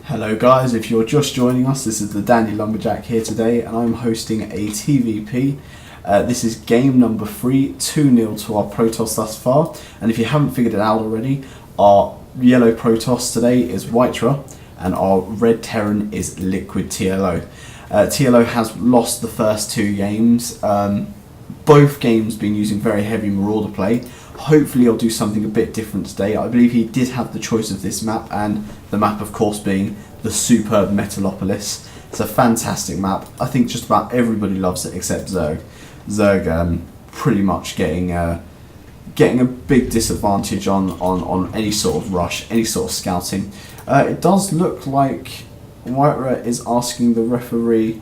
Hello guys, if you're just joining us, this is the Dandy Lumberjack here today and I'm hosting a TVP. This is game number 3, 2-0 to our Protoss thus far, and if you haven't figured it out already, our yellow Protoss today is Whitera and our red Terran is Liquid TLO. TLO has lost the first 2 games, both games been using very heavy Marauder play. Hopefully he'll do something a bit different today. I believe he did have the choice of this map, and the map of course being the superb Metalopolis. It's a fantastic map. I think just about everybody loves it except Zerg. Zerg pretty much getting a big disadvantage on any sort of rush, any sort of scouting. It does look like Whitera is asking the referee...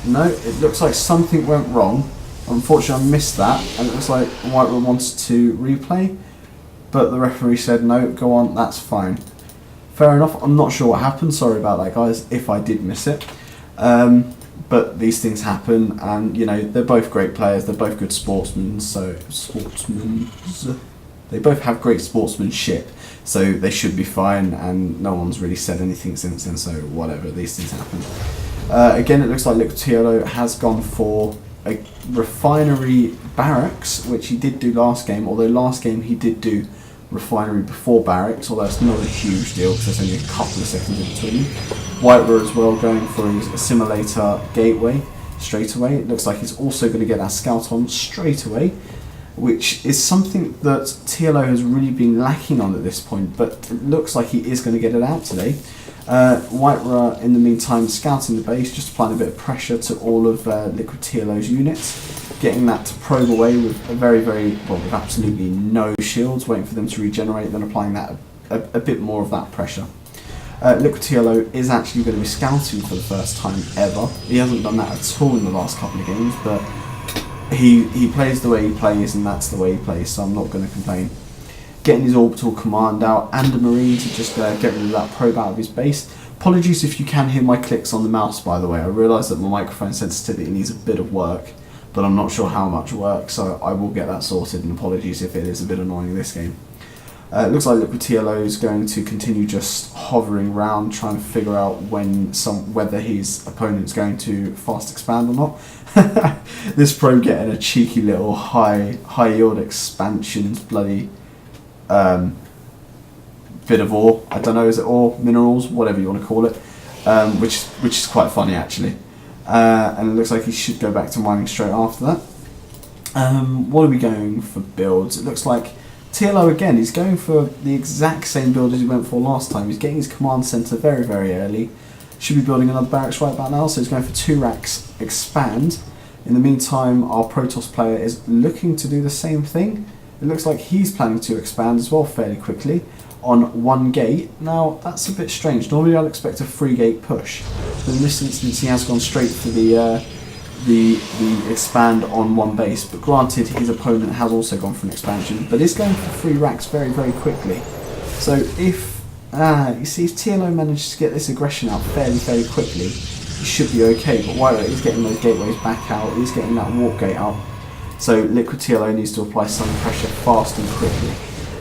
No, it looks like something went wrong. Unfortunately I missed that, and it looks like Whitera wants to replay, but the referee said no, go on, that's fine. Fair enough, I'm not sure what happened, sorry about that guys if I did miss it. But these things happen, and you know, they're both great players, they're both good sportsmen, they both have great sportsmanship, so they should be fine, and no one's really said anything since then, so whatever, these things happen. Again, it looks like Liquid TLO has gone for a refinery barracks, which he did do last game, although last game he did do refinery before barracks, although it's not a huge deal because there's only a couple of seconds in between. Whitera as well going for his assimilator gateway straight away. It looks like he's also going to get that scout on straight away, which is something that TLO has really been lacking on at this point, but it looks like he is going to get it out today. Whitera in the meantime scouting the base, just applying a bit of pressure to all of Liquid TLO's units, getting that to probe away with with absolutely no shields, waiting for them to regenerate, then applying that a bit more of that pressure. Liquid TLO is actually going to be scouting for the first time ever. He hasn't done that at all in the last couple of games, but he plays the way he plays, and that's the way he plays, so I'm not going to complain. Getting his orbital command out and a marine to just get rid of that probe out of his base. Apologies if you can hear my clicks on the mouse, by the way. I realise that my microphone sensitivity needs a bit of work, but I'm not sure how much work, so I will get that sorted, and apologies if it is a bit annoying this game. It looks like Liquid TLO is going to continue just hovering around, trying to figure out whether his opponent's going to fast expand or not. This probe getting a cheeky little high yield expansions bloody bit of ore. I don't know, is it ore, minerals, whatever you want to call it, which is quite funny actually. And it looks like he should go back to mining straight after that. What are we going for builds? It looks like TLO again, he's going for the exact same build as he went for last time. He's getting his command centre very, very early. Should be building another barracks right about now, so he's going for 2 racks expand. In the meantime, our Protoss player is looking to do the same thing. It looks like he's planning to expand as well fairly quickly on 1 gate. Now, that's a bit strange. Normally I'd expect a 3-gate push, but in this instance he has gone straight for the expand on 1 base, but granted his opponent has also gone for an expansion, but is going for 3 racks very, very quickly. So if, you see, if TLO manages to get this aggression out fairly, fairly quickly, he should be okay, but Whitera is getting those gateways back out, he's getting that warp gate out. So Liquid TLO needs to apply some pressure fast and quickly.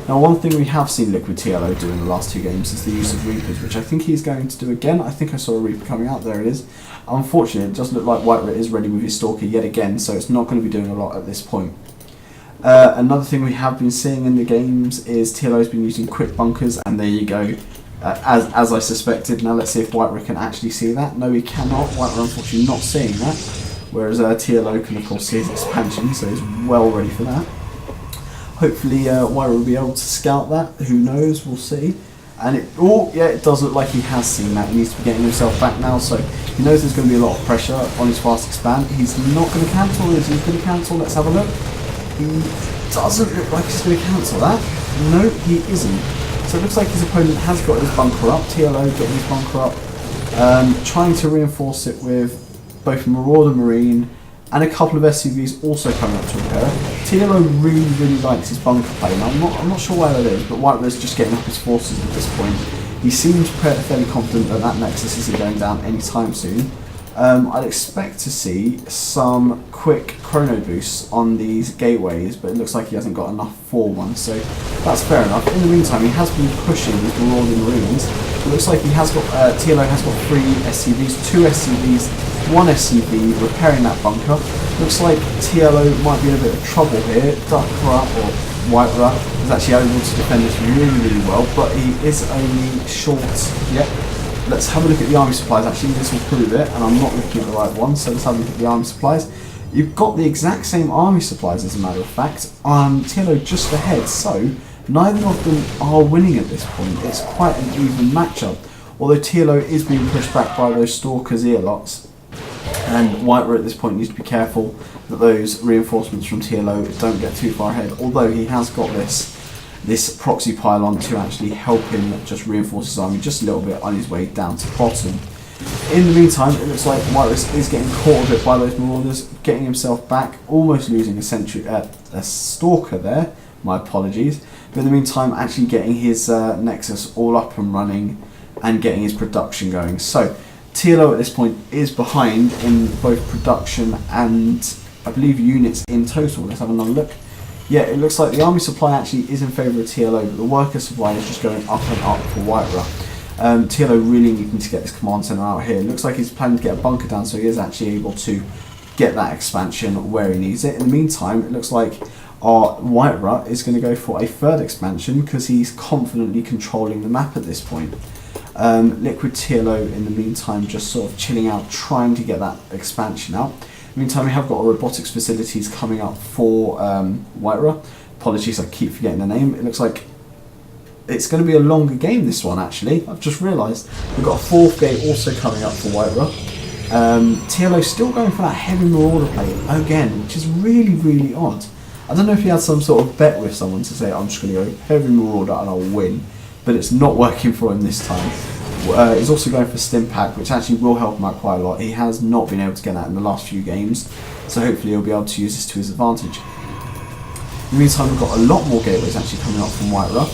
Now, one thing we have seen Liquid TLO do in the last 2 games is the use of Reapers, which I think he's going to do again. I think I saw a Reaper coming out, there it is. Unfortunately, it does look like Whitera is ready with his Stalker yet again, so it's not going to be doing a lot at this point. Another thing we have been seeing in the games is TLO's been using quick bunkers, and there you go. As I suspected. Now let's see if Whitera can actually see that. No, he cannot. Whitera unfortunately not seeing that. Whereas TLO can of course see his expansion, so he's well ready for that. Hopefully Whitera will be able to scout that, who knows, we'll see. And it does look like he has seen that. He needs to be getting himself back now, so he knows there's going to be a lot of pressure on his fast expand. He's not going to cancel, is he going to cancel? Let's have a look. He doesn't look like he's going to cancel that. No, he isn't. So it looks like his opponent has got his bunker up, TLO getting his bunker up, trying to reinforce it with both Marauder Marine and a couple of SCVs also coming up to repair. TLO really, really likes his bunker play. Now, I'm not sure why that is, but Whitera's just getting up his forces at this point. He seems fairly confident that that Nexus isn't going down anytime soon. I'd expect to see some quick chrono boosts on these gateways, but it looks like he hasn't got enough for one, so that's fair enough. In the meantime, he has been pushing his Marauding Marines It looks like he has got, TLO has got 3 SCVs, 2 SCVs, 1 SCV repairing that bunker. Looks like TLO might be in a bit of trouble here. Duckra or Whitera is actually able to defend this really well, but he is only short. Yep. Let's have a look at the army supplies. Actually, this will prove it, and I'm not looking at the right one, so let's have a look at the army supplies. You've got the exact same army supplies, as a matter of fact. TLO just ahead, so neither of them are winning at this point. It's quite an even matchup, although TLO is being pushed back by those Stalkers Earlots. And Whitera at this point needs to be careful that those reinforcements from TLO don't get too far ahead, although he has got this proxy pylon to actually help him just reinforce his army just a little bit on his way down to bottom. In the meantime, it looks like Whitera is getting caught a bit by those marauders, getting himself back, almost losing a Stalker there, my apologies, but in the meantime actually getting his Nexus all up and running and getting his production going. So TLO at this point is behind in both production and I believe units in total. Let's have another look. Yeah, it looks like the army supply actually is in favour of TLO, but the worker supply is just going up and up for Whitera. TLO really needing to get this command centre out here. It looks like he's planning to get a bunker down, so he is actually able to get that expansion where he needs it. In the meantime, it looks like our Whitera is going to go for a third expansion because he's confidently controlling the map at this point. Liquid TLO in the meantime just sort of chilling out, trying to get that expansion out. In the meantime, we have got our robotics facilities coming up for Whitera. Apologies, I keep forgetting the name. It looks like it's going to be a longer game, this one actually. I've just realised we've got a 4th gate also coming up for Whitera. TLO still going for that heavy marauder play again, which is really odd. I don't know if he had some sort of bet with someone to say I'm just going to go heavy marauder and I'll win, but it's not working for him this time. He's also going for Stimpack, which actually will help him out quite a lot. He has not been able to get that in the last few games, so hopefully he'll be able to use this to his advantage. In the meantime, we've got a lot more gateways actually coming up from Whitera.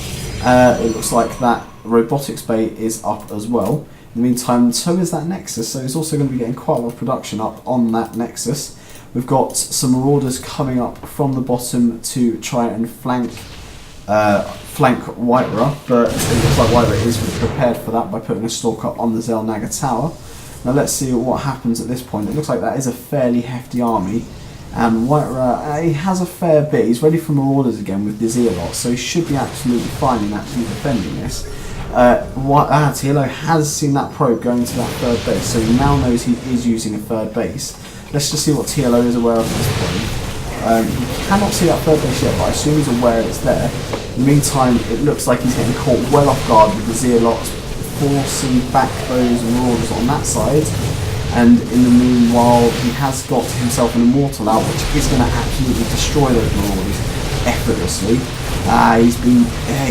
It looks like that robotics bay is up as well. In the meantime, so is that Nexus, so he's also going to be getting quite a lot of production up on that Nexus. We've got some marauders coming up from the bottom to try and flank Whitera, but it looks like Whitera is prepared for that by putting a Stalker on the Zelnaga Tower. Now let's see what happens at this point. It looks like that is a fairly hefty army, and Whitera, he has a fair bit. He's ready for marauders again with the Zealots, so he should be absolutely fine in actually defending this. TLO has seen that probe going to that 3rd base, so he now knows he is using a 3rd base. Let's just see what TLO is aware of at this point. He cannot see that 3rd base yet, but I assume he's aware it's there. In the meantime, it looks like he's getting caught well off guard with the Zealots forcing back those marauders on that side. And in the meanwhile, he has got himself an Immortal out, which is going to absolutely destroy those marauders effortlessly.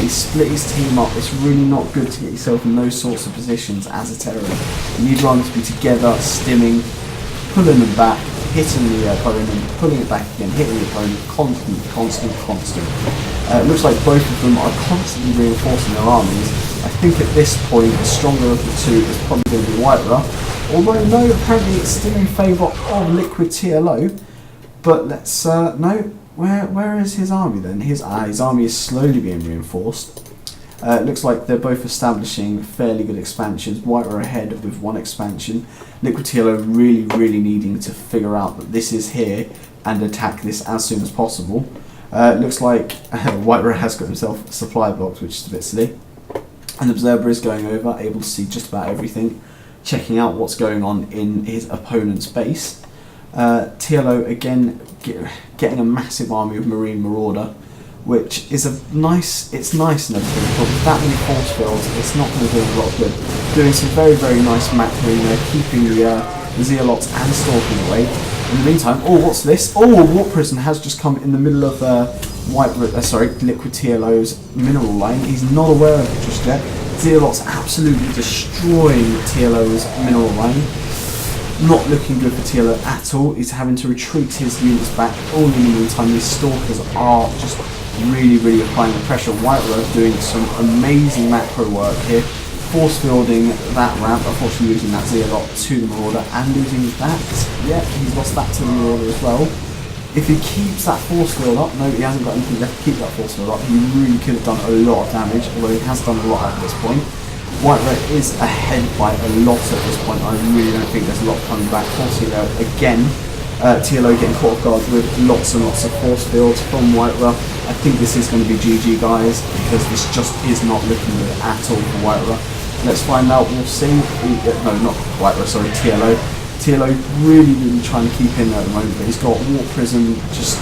He's split his team up. It's really not good to get yourself in those sorts of positions as a terrorist. You need everyone to be together, stimming, pulling them back, hitting the opponent, pulling it back again, hitting the opponent, constant. It looks like both of them are constantly reinforcing their armies. I think at this point, the stronger of the two is probably going to be Whitera. Although no, apparently it's still in favour of Liquid TLO. But let's no. Where is his army then? His army is slowly being reinforced. It looks like they're both establishing fairly good expansions. Whitera ahead with 1 expansion. Liquid TLO really needing to figure out that this is here and attack this as soon as possible. It looks like Whitera has got himself supply blocks, which is a bit silly. An observer is going over, able to see just about everything, checking out what's going on in his opponent's base. TLO again getting a massive army of Marine Marauder, which is nice and everything, but with that many force fields, it's not going to do a lot of good. Doing some very nice macroing there, keeping the Zealots and Stalking away. In the meantime, what's this? Warp Prison has just come in the middle of Liquid TLO's mineral line. He's not aware of it just yet. Zealots absolutely destroying TLO's mineral line. Not looking good for TLO at all. He's having to retreat his units back. All in the meantime, these Stalkers are just really applying the pressure. Whitera doing some amazing macro work here, force fielding that ramp, unfortunately losing that Zealot to the Marauder and losing that. Yeah, he's lost that to the Marauder as well. If he keeps that force field up, no, he hasn't got anything left to keep that force field up. He really could have done a lot of damage, although he has done a lot at this point. Whitera is ahead by a lot at this point. I really don't think there's a lot coming back for TLO. Again, TLO getting caught off guard with lots and lots of force fields from Whitera. I think this is going to be GG, guys, because this just is not looking good at all for Whitera. Let's find out. We'll see. No, not Whitera, sorry, TLO. TLO really trying to keep in there at the moment, but he's got Warp Prism just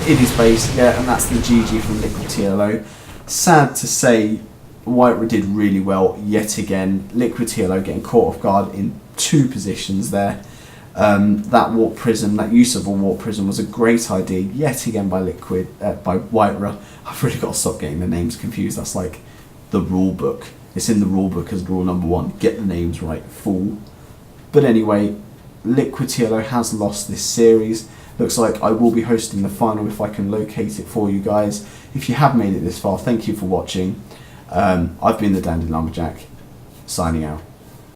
in his base, yeah, and that's the GG from Liquid TLO. Sad to say, Whitera did really well yet again. Liquid TLO getting caught off guard in 2 positions there. That Warp Prism, that use of a Warp Prism was a great idea yet again by Whitera. I've really got to stop getting the names confused. That's like the rule book. It's in the rule book as rule number 1. Get the names right, fool. But anyway, Liquid TLO has lost this series. Looks like I will be hosting the final if I can locate it for you guys. If you have made it this far, thank you for watching. I've been the Dandy Lumberjack, signing out.